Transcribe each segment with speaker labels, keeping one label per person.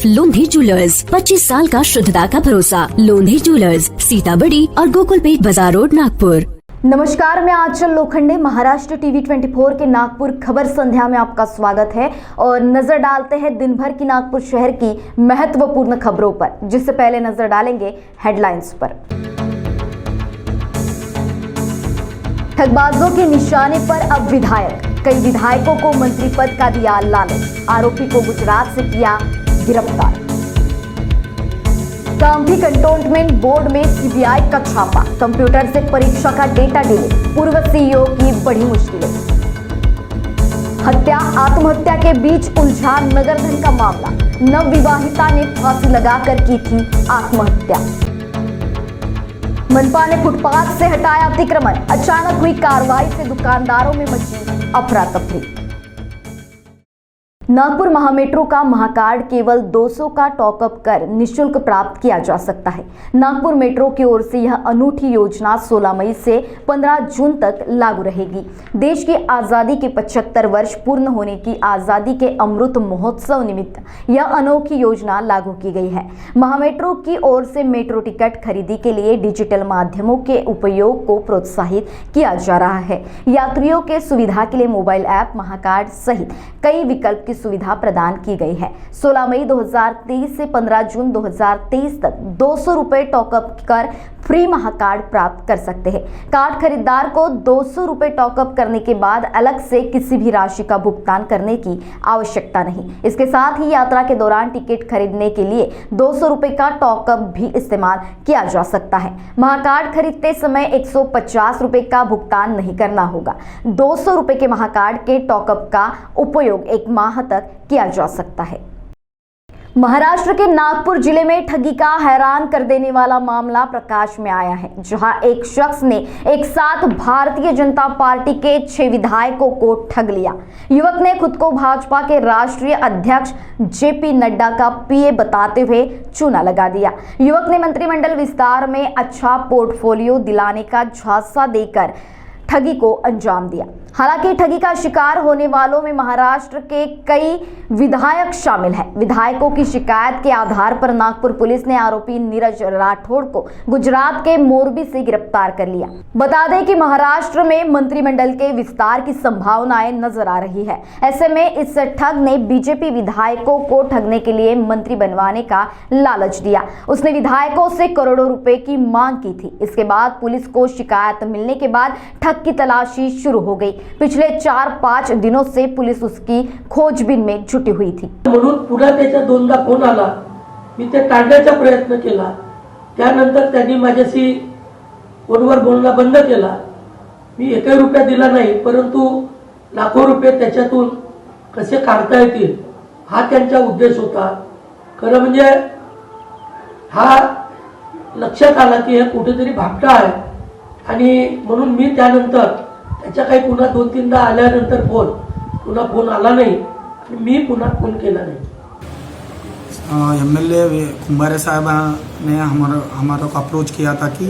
Speaker 1: लोंधी jewellers, 25 साल का शुद्धता का भरोसा। लोंधी ज्वेलर्स, सीताबड़ी और गोकुलपेट बाजार रोड, नागपुर।
Speaker 2: नमस्कार, मैं आंचल लोखंडे। महाराष्ट्र टीवी 24 के नागपुर खबर संध्या में आपका स्वागत है और नजर डालते हैं दिन भर की नागपुर शहर की महत्वपूर्ण खबरों पर। जिससे पहले नजर डालेंगे हेडलाइंस पर। ठगबाजों के निशाने पर अब विधायक, कई विधायकों को मंत्री पद का दिया लालच। आरोपी को गुजरात से किया गिरफ्तार। कामठी कंटोनमेंट बोर्ड में सीबीआई का छापा, कंप्यूटर से परीक्षा का डेटा डिलीट। पूर्व सीईओ की बड़ी मुश्किलें। हत्या आत्महत्या के बीच उलझा नगरधन का मामला, नवविवाहिता ने फांसी लगाकर की थी आत्महत्या। मनपा ने फुटपाथ से हटाया अतिक्रमण, अचानक हुई कार्रवाई से दुकानदारों में मची अफरा तफरी। नागपुर महामेट्रो का महाकार्ड केवल 200 का टॉकअप कर निःशुल्क प्राप्त किया जा सकता है। नागपुर मेट्रो की ओर से यह अनूठी योजना 16 मई से 15 जून तक लागू रहेगी। देश की आजादी के 75 वर्ष पूर्ण होने की आजादी के अमृत महोत्सव निमित्त यह अनोखी योजना लागू की गई है। महामेट्रो की ओर से मेट्रो टिकट खरीदी के लिए डिजिटल माध्यमों के उपयोग को प्रोत्साहित किया जा रहा है। यात्रियों के सुविधा के लिए मोबाइल ऐप महाकार्ड सहित कई विकल्प की सुविधा प्रदान की गई है। 16 मई 2023 से 15 जून 2023 तक 200 रुपए टॉकअप कर फ्री महाकार्ड प्राप्त कर सकते हैं। कार्ड खरीदार को 200 रुपए टॉकअप करने के बाद अलग से किसी भी राशि का भुगतान करने की आवश्यकता नहीं। इसके साथ ही यात्रा के दौरान टिकट खरीदने के लिए 200 रुपए का टॉकअप भी इस्तेमाल किया जा सकता है। महाकार्ड खरीदते समय 150 रुपए का भुगतान नहीं करना होगा। 200 रुपए के महाकार्ड के टॉकअप का उपयोग 1 माह तक किया जा सकता है। महाराष्ट्र के नागपुर जिले में ठगी का हैरान कर देने वाला मामला प्रकाश में आया है, जहां एक शख्स ने एक साथ भारतीय जनता पार्टी के 6 विधायकों को ठग लिया। युवक ने खुद को भाजपा के राष्ट्रीय अध्यक्ष जेपी नड्डा का पीए बताते हुए चूना लगा दिया। युवक ने मंत्रिमंडल विस्तार में अच्छा पोर्टफोलियो दिलाने का झांसा देकर ठगी को अंजाम दिया। हालांकि ठगी का शिकार होने वालों में महाराष्ट्र के कई विधायक शामिल हैं। विधायकों की शिकायत के आधार पर नागपुर पुलिस ने आरोपी नीरज राठौड़ को गुजरात के मोरबी से गिरफ्तार कर लिया। बता दें कि महाराष्ट्र में मंत्रिमंडल के विस्तार की संभावनाएं नजर आ रही है। ऐसे में इस ठग ने बीजेपी विधायकों को ठगने के लिए मंत्री बनवाने का लालच दिया। उसने विधायकों से करोड़ों रुपए की मांग की थी। इसके बाद पुलिस को शिकायत मिलने के बाद ठग की तलाशी शुरू हो गई। पिछले 4-5 दिनों से पुलिस उसकी खोजबीन में जुटी हुई थी।
Speaker 3: म्हणून पुन्हा त्याचा 2दा फोन आला। मी ते टाळण्याचा प्रयत्न केला। त्यानंतर त्यांनी माझ्याशी फोनवर बोलणं बंद केला। मी 1 रुपया दिला नाही, परंतु लाखो रुपये त्याच्यातून कसे काढता येतील हा त्यांचा उद्देश होता। खरं म्हणजे हा लक्षात आला की हे कुठेतरी भापटा आहे आणि म्हणून मी त्यानंतर त्याच्या काही पुन्हा 2-3दा आल्यानंतर पुन्हा फोन आला नाही आणि मी पुन्हा फोन केला नाही।
Speaker 4: एमएलए कुंभारे साहब ने हमारा को अप्रोच किया था कि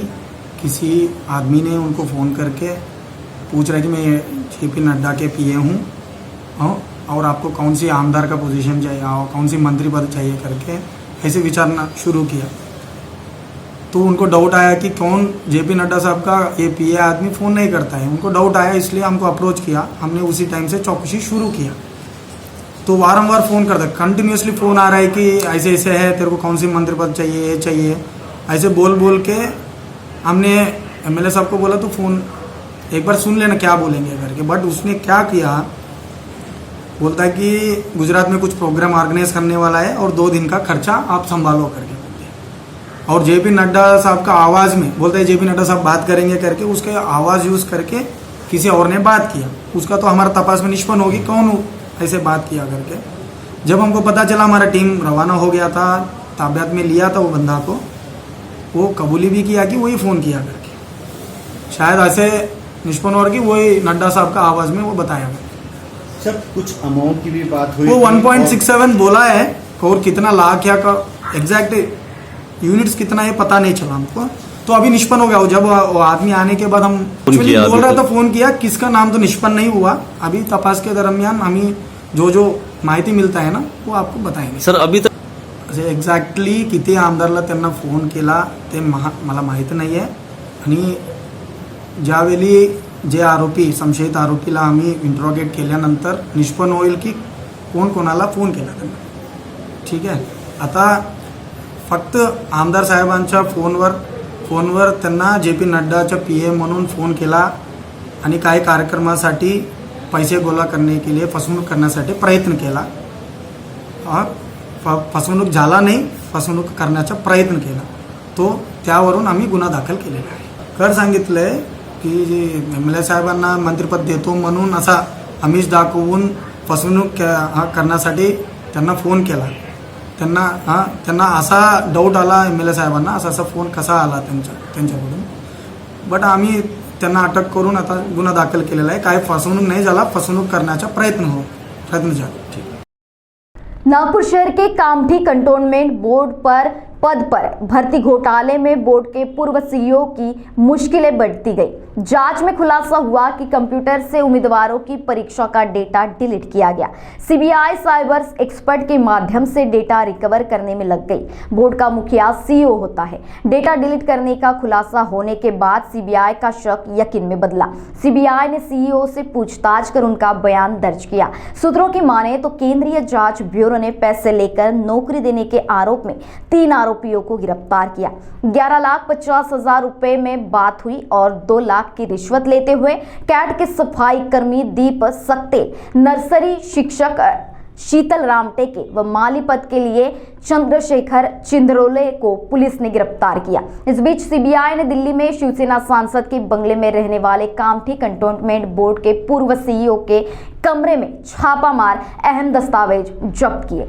Speaker 4: किसी आदमी ने उनको फ़ोन करके पूछ रहा है कि मैं जेपी नड्डा के पीए हूँ और आपको कौन सी आमदार का पोजीशन चाहिए और कौन सी मंत्री पद चाहिए करके ऐसे विचारना शुरू किया। तो उनको डाउट आया कि कौन जेपी नड्डा साहब का ये पीए आदमी फ़ोन नहीं करता है। उनको डाउट आया, इसलिए हमको अप्रोच किया। हमने उसी टाइम से चौकसी शुरू किया। तो वारंवार फ़ोन करता, कंटिन्यूसली फ़ोन आ रहा है कि ऐसे ऐसे है, तेरे को कौन सी मंत्री पद चाहिए, ये चाहिए, ऐसे बोल बोल के हमने एमएलए साहब को बोला तो फ़ोन एक बार सुन लेना क्या बोलेंगे करके। बट उसने क्या किया, बोलता है कि गुजरात में कुछ प्रोग्राम ऑर्गेनाइज करने वाला है और 2 दिन का खर्चा आप संभालो करके। और जेपी नड्डा साहब का आवाज़ में बोलता है जेपी नड्डा साहब बात करेंगे करके, उसके आवाज़ यूज़ करके किसी और ने बात किया। उसका तो हमारा तपास में निष्पन्न होगी कौन ऐसे बात किया करके। जब हमको पता चला, हमारा टीम रवाना हो गया था, ताबियात में लिया था वो बंदा को। वो कबूली भी किया कि वही फ़ोन किया करके। शायद ऐसे निष्पन्न होगी वही नड्डा साहब का आवाज़ में वो बताया करके।
Speaker 5: सर कुछ अमाउंट की भी बात हुई,
Speaker 4: वो 1.67 बोला है और कितना लाख या का एग्जैक्ट यूनिट्स कितना है पता नहीं चला हमको। तो अभी निष्पन्न हो गया। जब वो आदमी आने के बाद हम बोल रहा था, फोन किया, किसका नाम तो निष्पन्न नहीं हुआ। अभी तपास के दरमियान हमें जो माहिती मिलता है ना वो आपको बताएंगे।
Speaker 6: सर अभी तक
Speaker 4: असे एक्झॅक्टली किती आमदारला त्यांना फोन केला ते मला माहीत नाही आहे. आणि ज्यावेळी जे आरोपी संशयित आरोपीला आम्ही इंट्रोगेट केल्यानंतर निष्पन्न होईल की कोण कोणाला फोन केला त्यांना. ठीक आहे. आता फक्त आमदार साहेबांच्या फोनवर त्यांना जे पी नड्डाच्या पी ए म्हणून फोन केला आणि काही कार्यक्रमासाठी पैसे गोळा करणे के लिए फसवणूक करण्यासाठी प्रयत्न केला. फसवणूक झाला नाही, फसवणूक करण्याचा प्रयत्न केला. तो त्यावरून आम्ही गुन्हा दाखल केलेला आहे. कर सांगितलं आहे की जे MLA साहेबांना मंत्रिपद देतो म्हणून असा आमिष दाखवून फसवणूक करण्यासाठी त्यांना फोन केला. त्यांना असा डाऊट आला MLA साहेबांना असा फोन कसा आला त्यांच्याकडून. बट आम्ही त्यांना अटक करून आता गुन्हा दाखल केलेला आहे. काय फसवणूक नाही झाला, फसवणूक करण्याचा प्रयत्न झाला. ठीक.
Speaker 2: नागपुर शहर के कामठी कंटोनमेंट बोर्ड पर पद पर भर्ती घोटाले में बोर्ड के पूर्व सीईओ की मुश्किलें बढ़ती गई. जांच में खुलासा हुआ कि कंप्यूटर से उम्मीदवारों की परीक्षा का डेटा डिलीट किया गया. सीबीआई साइबर एक्सपर्ट के माध्यम से डेटा रिकवर करने में लग गई. बोर्ड का मुखिया सीईओ होता है. डेटा डिलीट करने का खुलासा होने के बाद सीबीआई का शक यकीन में बदला. सीबीआई ने सीईओ से पूछताछ कर उनका बयान दर्ज किया. सूत्रों की माने तो केंद्रीय जांच ब्यूरो ने पैसे लेकर नौकरी देने के आरोप में 3 आरोपियों को गिरफ्तार किया. 11,50,000 रुपए में बात हुई और 2 लाख की रिश्वत लेते हुए कैट के सफाई कर्मी दीप सक्ते, नर्सरी शिक्षक शीतल रामटेके व माली पद के लिए चंद्रशेखर चिंद्रोले को पुलिस ने गिरफ्तार किया. इस बीच सीबीआई ने दिल्ली में शिवसेना सांसद के बंगले में रहने वाले कामठी कंटोनमेंट बोर्ड के पूर्व सीईओ के कमरे में छापा मार अहम दस्तावेज जब्त किए.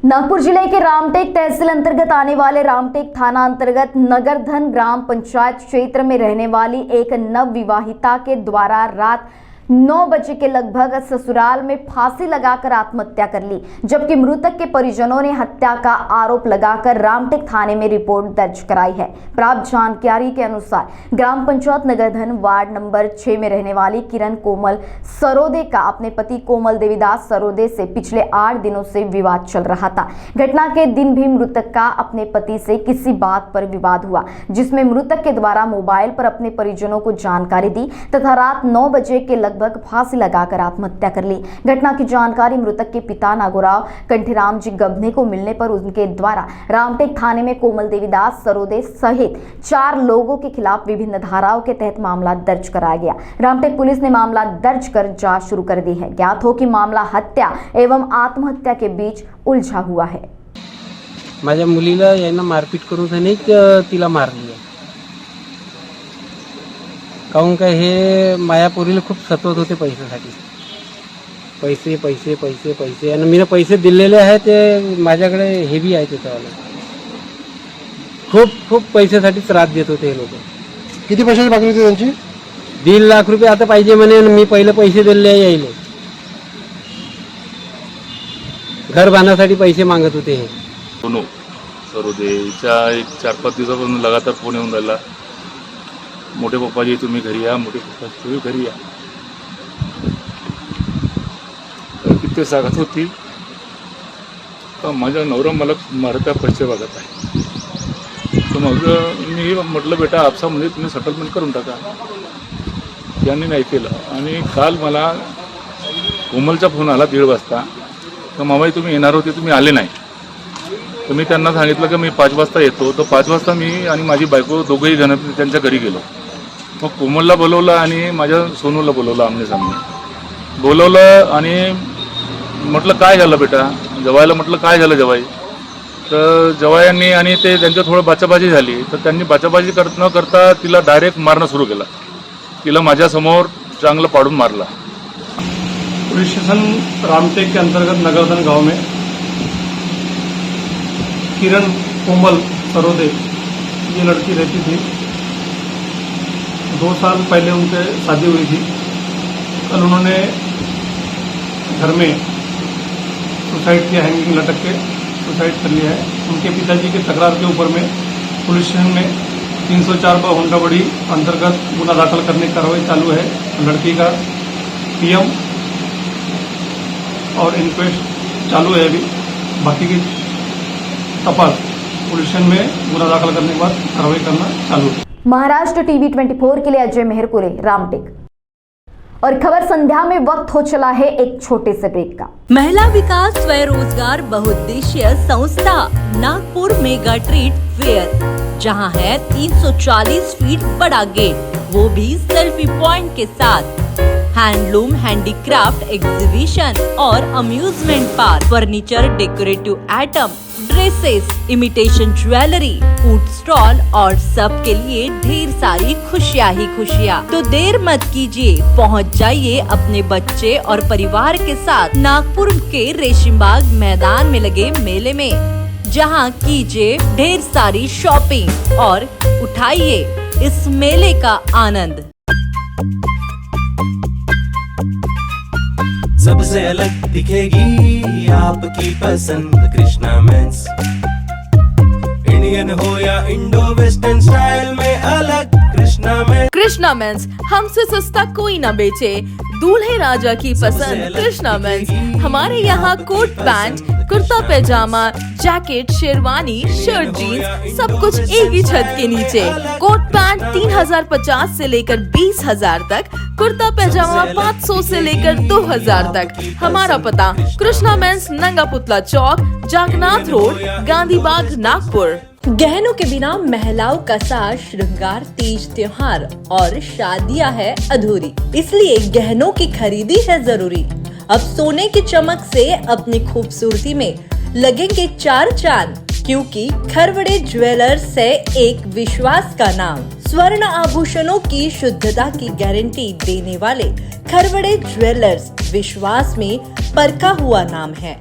Speaker 2: नागपुर जिले के रामटेक तहसील अंतर्गत आने वाले रामटेक थाना अंतर्गत नगरधन ग्राम पंचायत क्षेत्र में रहने वाली एक नवविवाहिता के द्वारा रात 9 बजे के लगभग ससुराल में फांसी लगाकर आत्महत्या कर ली, जबकि मृतक के परिजनों ने हत्या का आरोप लगाकर रामटेक थाने में रिपोर्ट दर्ज कराई है. प्राप्त जानकारी के अनुसार ग्राम पंचायत नगरधन वार्ड नंबर 6 में रहने वाली किरण कोमल सरोदे का अपने पति कोमल देवीदास सरोदे से पिछले 8 दिनों से विवाद चल रहा था. घटना के दिन भी मृतक का अपने पति से किसी बात पर विवाद हुआ, जिसमें मृतक के द्वारा मोबाइल पर अपने परिजनों को जानकारी दी तथा रात 9 बजे के लगभग फांसी लगाकर आत्महत्या कर ली. घटना की जानकारी मृतक के पिता नागोराव कंठीराम जी गबने को मिलने पर उनके द्वारा रामटेक थाने में कोमल देवीदास सरोदे सहित 4 लोगों के खिलाफ विभिन्न धाराओं के तहत मामला दर्ज कराया गया. रामटेक पुलिस ने मामला दर्ज कर जांच शुरू कर दी है. ज्ञात हो कि मामला हत्या एवं आत्महत्या के बीच उलझा हुआ है.
Speaker 6: माझ्या मुलीला यांना मारपीट करून त्याने तिला मारली. काहून काय हे मायापुरीला खूप सतवत होते पैशासाठी. पैसे पैसे पैसे पैसे आणि मी पैसे दिलेले आहे ते माझ्याकडे हेवी आहे त्याच्यावाले. खूप खूप पैशासाठी त्रास देत होते हे लोक.
Speaker 7: किती पैशाची मागणी होती त्यांची?
Speaker 6: 1.5 लाख रुपये आता पाहिजे म्हणे. मी पहिले पैसे दिलेले यायले. घर बांधण्यासाठी पैसे मागत होते हे.
Speaker 8: सोनू सरोदेच्या एक 4-5 दिवसापासून लगातार फोन येऊन राहिला. मोठे पप्पाजी तुम्ही घरी या, मोठे पप्पाजी तुम्ही घरी या. किती सांगत होती माझा नवरा मला मारता पैसे बघत आहे. तर मग मी म्हटलं बेटा आपसामध्ये तुम्ही सेटलमेंट करून टाका. त्यांनी नाही केलं. आणि काल मला कोमलचा फोन आला 1:30 वाजता. तर मामाई तुम्ही येणार होते, तुम्ही आले नाही. तर मी त्यांना सांगितलं की मी 5 वाजता येतो. तर 5 वाजता मी आणि माझी बायको दोघंही जण त्यांच्या घरी गेलो. मग कोमलला बोलवलं आणि माझ्या सोनूला बोलवलं. आमने सामने बोलवलं आणि म्हटलं काय झालं बेटा. जवायला म्हटलं काय झालं जवाई. तर जवायांनी आणि ते त्यांच्या थोडं बाचाबाजी झाली. तर त्यांनी बाचाबाजी न करता तिला डायरेक्ट मारणं सुरू केलं. तिला माझ्यासमोर चांगलं पाडून मारला.
Speaker 7: पुलिस स्टेशन रामटेक के अंतर्गत नगरधन गांव में किरण कोमल सरोदे ये लड़की रहती थी. 2 साल पहले उनके शादी हुई थी. कल उन्होंने घर में सुसाइड किया, हैंगिंग लटक के सुसाइड कर लिया है. उनके पिताजी के तकरार के ऊपर में पुलिस स्टेशन में 304 होंडा बड़ी अंतर्गत गुना दाखिल करने की कार्रवाई चालू है. लड़की का पीएम और इंक्वेस्ट चालू है. अभी बाकी की तपास पुलिस स्टेशन में गुना दाखिल करने के बाद कार्रवाई करना चालू है।
Speaker 2: महाराष्ट्र टीवी 24 के लिए अजय मेहरपुरे, रामटेक। और खबर संध्या में वक्त हो चला है एक छोटे से ब्रेक का।
Speaker 9: महिला विकास स्वरोजगार बहुउद्देशीय संस्था नागपुर मेगा ट्रेड फेयर, जहां है 340 फीट बड़ा गेट, वो भी सेल्फी पॉइंट के साथ। हैंडलूम, हैंडीक्राफ्ट एग्जीबिशन और amusement park, furniture, decorative item, dresses, imitation jewellery, food stall और सबके लिए ढेर सारी खुशियाँ ही खुशियाँ। तो देर मत कीजिए, पहुँच जाइए अपने बच्चे और परिवार के साथ नागपुर के रेशिमबाग मैदान में लगे मेले में, जहां कीजिए ढेर सारी शॉपिंग और उठाइए इस मेले का आनंद।
Speaker 10: सबसे अलग दिखेगी आपकी पसंद कृष्णा मेंस। इंडियन हो या इंडो वेस्टर्न स्टाइल में अलग कृष्णा मेंस
Speaker 11: हमसे सस्ता कोई ना बेचे। दूल्हे राजा की पसंद कृष्णा मेंस। हमारे यहाँ कोट पैंट, कुर्ता पैजामा, जैकेट, शेरवानी, शर्ट, जीन्स सब कुछ एक ही छत के नीचे। कोट पैंट 3050 से लेकर 20,000 तक, कुर्ता पैजामा 500 से लेकर 2000 तक। हमारा पता कृष्णा मेंस, नंगा पुतला चौक, जागनाथ रोड, गांधी बाग, नागपुर।
Speaker 9: गहनों के बिना महिलाओं का साज श्रृंगार, तीज त्योहार और शादियां है अधूरी, इसलिए गहनों की खरीदी है जरूरी। अब सोने की चमक से अपनी खूबसूरती में लगेंगे चार चांद, क्योंकि खरवड़े ज्वेलर्स है एक विश्वास का नाम। स्वर्ण आभूषणों की शुद्धता की गारंटी देने वाले खरवड़े ज्वेलर्स विश्वास में परखा हुआ नाम है।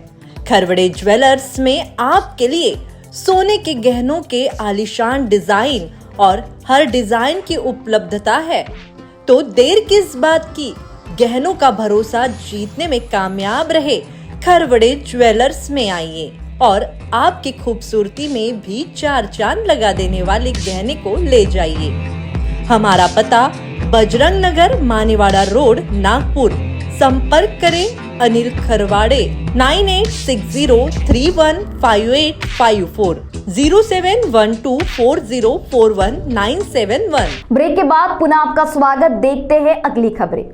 Speaker 9: खरवड़े ज्वेलर्स में आपके लिए सोने के गहनों के आलीशान डिजाइन और हर डिजाइन की उपलब्धता है। तो देर किस बात की, गहनों का भरोसा जीतने में कामयाब रहे, खरवड़े ज्वेलर्स में आइए और आपकी खूबसूरती में भी चार चांद लगा देने वाले गहने को ले जाइए। हमारा पता बजरंग नगर, मानेवाड़ा रोड, नागपुर। संपर्क करें अनिल खरवाड़े 9860315854 0712404191।
Speaker 2: ब्रेक के बाद पुनः आपका स्वागत। देखते हैं अगली खबरें।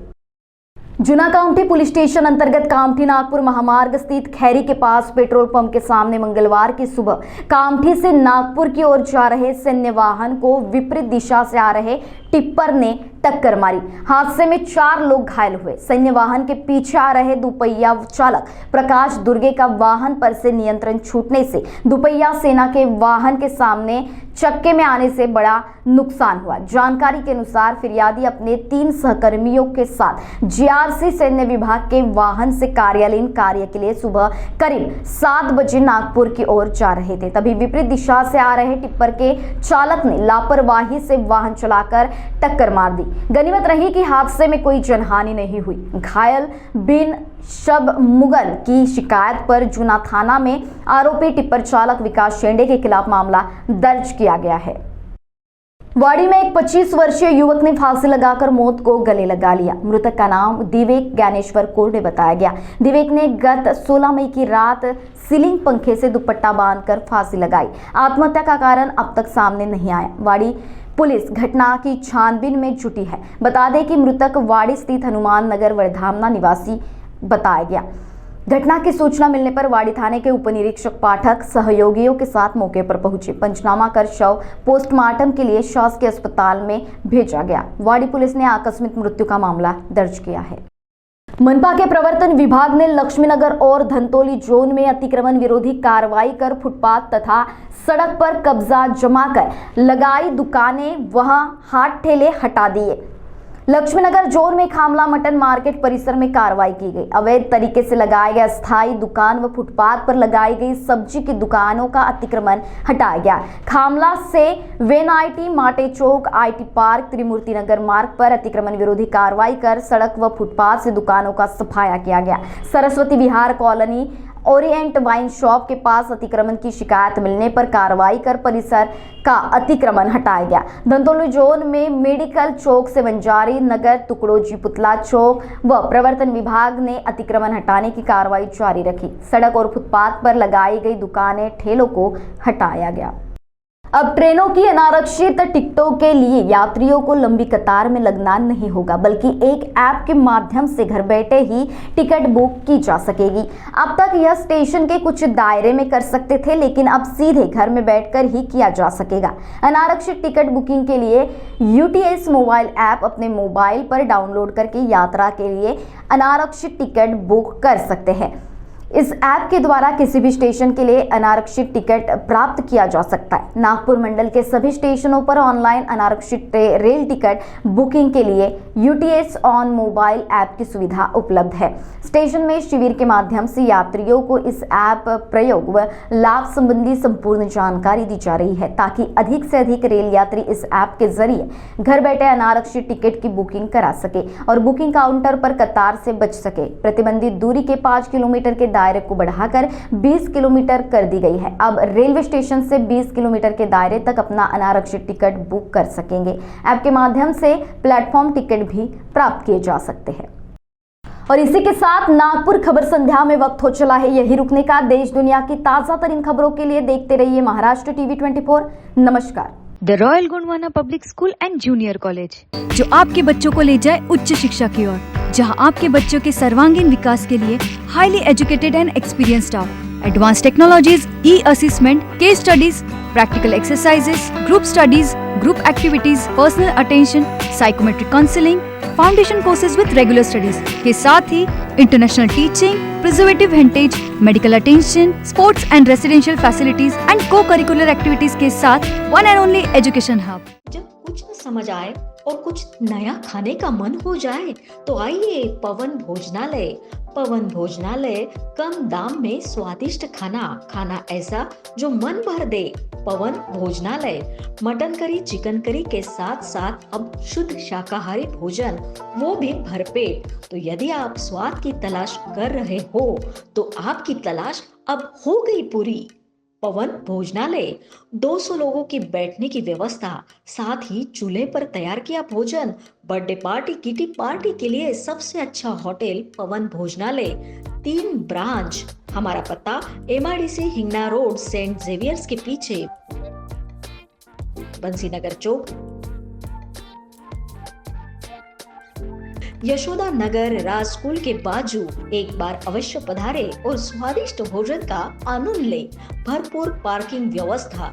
Speaker 2: जुना काउंटी पुलिस स्टेशन अंतर्गत कामठी नागपुर महामार्ग स्थित खैरी के पास पेट्रोल पंप के सामने मंगलवार की सुबह कामठी से नागपुर की ओर जा रहे सैन्य वाहन को विपरीत दिशा से आ रहे टिप्पर ने टक्कर मारी। हादसे में 4 लोग घायल हुए। सैन्य वाहन के पीछे आ रहे दुपहिया चालक प्रकाश दुर्गे का वाहन पर से नियंत्रण छूटने से दुपहिया सेना के वाहन के सामने चक्के में आने से बड़ा नुकसान हुआ। जानकारी के अनुसार फिरियादी अपने 3 सहकर्मियों के साथ जीआरसी सैन्य विभाग के वाहन से कार्यालयीन कार्य के लिए सुबह करीब 7 बजे नागपुर की ओर जा रहे थे। तभी विपरीत दिशा से आ रहे टिप्पर के चालक ने लापरवाही से वाहन चलाकर टक्कर मार दी। गनीमत रही कि हादसे में कोई जनहानि नहीं हुई। घायल बिन शब मुगल की शिकायत पर जुना थाना में आरोपी टिप्पर चालक विकास शेंडे के खिलाफ मामला दर्ज किया गया है। वाड़ी में एक 25 वर्षीय युवक ने फांसी लगाकर मौत को गले लगा लिया। मृतक का नाम दिवेक ज्ञानेश्वर कोरडे बताया गया। दिवेक ने गत 16 मई की रात सीलिंग पंखे से दुपट्टा बांधकर फांसी लगाई। आत्महत्या का कारण अब तक सामने नहीं आया। वाड़ी पुलिस घटना की छानबीन में जुटी है। बता दें कि मृतक वाड़ी स्थित हनुमान नगर वर्धामना निवासी बताया गया। घटना की सूचना मिलने पर वाड़ी थाने के उपनिरीक्षक पाठक सहयोगियों के साथ मौके पर पहुंचे। पंचनामा कर शव पोस्टमार्टम के लिए शासकीय अस्पताल में भेजा गया। वाड़ी पुलिस ने आकस्मिक मृत्यु का मामला दर्ज किया है। मनपा के प्रवर्तन विभाग ने लक्ष्मीनगर और धंतोली जोन में अतिक्रमण विरोधी कार्रवाई कर फुटपाथ तथा सड़क पर कब्जा जमाकर लगाई दुकानें वहां हाट ठेले हटा दिए। लक्ष्मीनगर जोन में खामला मटन मार्केट परिसर में कार्रवाई की गई। अवैध तरीके से लगाए गए अस्थायी दुकान व फुटपाथ पर लगाई गई सब्जी की दुकानों का अतिक्रमण हटाया गया। खामला से वेनआईटी, माटे चौक, आईटी पार्क, त्रिमूर्ति नगर मार्ग पर अतिक्रमण विरोधी कार्रवाई कर सड़क व फुटपाथ से दुकानों का सफाया किया गया। Saraswati Vihar colony Orient wine shop के पास अतिक्रमण की शिकायत मिलने पर कार्रवाई कर परिसर का अतिक्रमण हटाया गया। धंतोली जोन में मेडिकल चौक से बंजारी नगर, तुकड़ोजी पुतला चौक व प्रवर्तन विभाग ने अतिक्रमण हटाने की कार्रवाई जारी रखी। सड़क और फुटपाथ पर लगाई गई दुकानें, ठेलों को हटाया गया। अब ट्रेनों की अनारक्षित टिकटों के लिए यात्रियों को लंबी कतार में लगना नहीं होगा, बल्कि एक ऐप के माध्यम से घर बैठे ही टिकट बुक की जा सकेगी। अब तक यह स्टेशन के कुछ दायरे में कर सकते थे, लेकिन अब सीधे घर में बैठकर ही किया जा सकेगा। अनारक्षित टिकट बुकिंग के लिए UTS मोबाइल ऐप अपने मोबाइल पर डाउनलोड करके यात्रा के लिए अनारक्षित टिकट बुक कर सकते हैं। इस ऐप के द्वारा किसी भी स्टेशन के लिए अनारक्षित टिकट प्राप्त किया जा सकता है। नागपुर मंडल के सभी स्टेशनों पर ऑनलाइन अनारक्षित रेल टिकट बुकिंग के लिए UTS ऑन मोबाइल ऐप की सुविधा उपलब्ध है। स्टेशन में शिविर के माध्यम से यात्रियों को इस ऐप प्रयोग व लाभ संबंधी संपूर्ण जानकारी दी जा रही है, ताकि अधिक से अधिक रेल यात्री इस ऐप के जरिए घर बैठे अनारक्षित टिकट की बुकिंग करा सके और बुकिंग काउंटर पर कतार से बच सके। प्रतिबंधित दूरी के 5 किलोमीटर के दायरे को बढ़ाकर 20 किलोमीटर कर दी गई है। अब रेलवे स्टेशन से 20 किलोमीटर के दायरे तक अपना अनारक्षित टिकट बुक कर सकेंगे। ऐप के माध्यम से प्लेटफॉर्म टिकट भी प्राप्त किए जा सकते हैं। और इसी के साथ नागपुर खबर संध्या में वक्त हो चला है यही रुकने का। देश दुनिया की ताजा तरीन खबरों के लिए देखते रहिए महाराष्ट्र TV 24। नमस्कार।
Speaker 12: The royal Gondwana public school and junior college, जो आपके बच्चों को ले जाए उच्च शिक्षा की ओर, जहां आपके बच्चों के सर्वांगीण विकास के लिए highly educated and experienced staff, advance technologies, e assessment, case studies, practical exercises, group studies, group activities, personal attention, psychometric counselling, foundation courses with regular studies के साथ ही international teaching, preservative heritage, medical attention, sports and residential facilities and co curricular activities के साथ one and only education hub.
Speaker 13: जब कुछ न समझ आए और कुछ नया खाने का मन हो जाए तो आइए पवन भोजनालय। पवन भोजनालय कम दाम में स्वादिष्ट खाना ऐसा जो मन भर दे। पवन भोजनालय मटन करी, चिकन करी के साथ साथ अब शुद्ध शाकाहारी भोजन, वो भी भरपेट। तो यदि आप स्वाद की तलाश कर रहे हो तो आपकी तलाश अब हो गई पूरी। पवन भोजनालय 200 लोगों की बैठने की व्यवस्था, साथ ही चूल्हे पर तैयार किया भोजन। बर्थडे पार्टी, किटी पार्टी के लिए सबसे अच्छा होटल पवन भोजनालय। 3 ब्रांच। हमारा पता MIDC Hingna road, saint Xavier's के पीछे, बंसीनगर चौक, यशोदा नगर राज स्कूल के बाजू। एक बार अवश्य पधारे और स्वादिष्ट भोजन का आनंद ले। भरपूर पार्किंग व्यवस्था,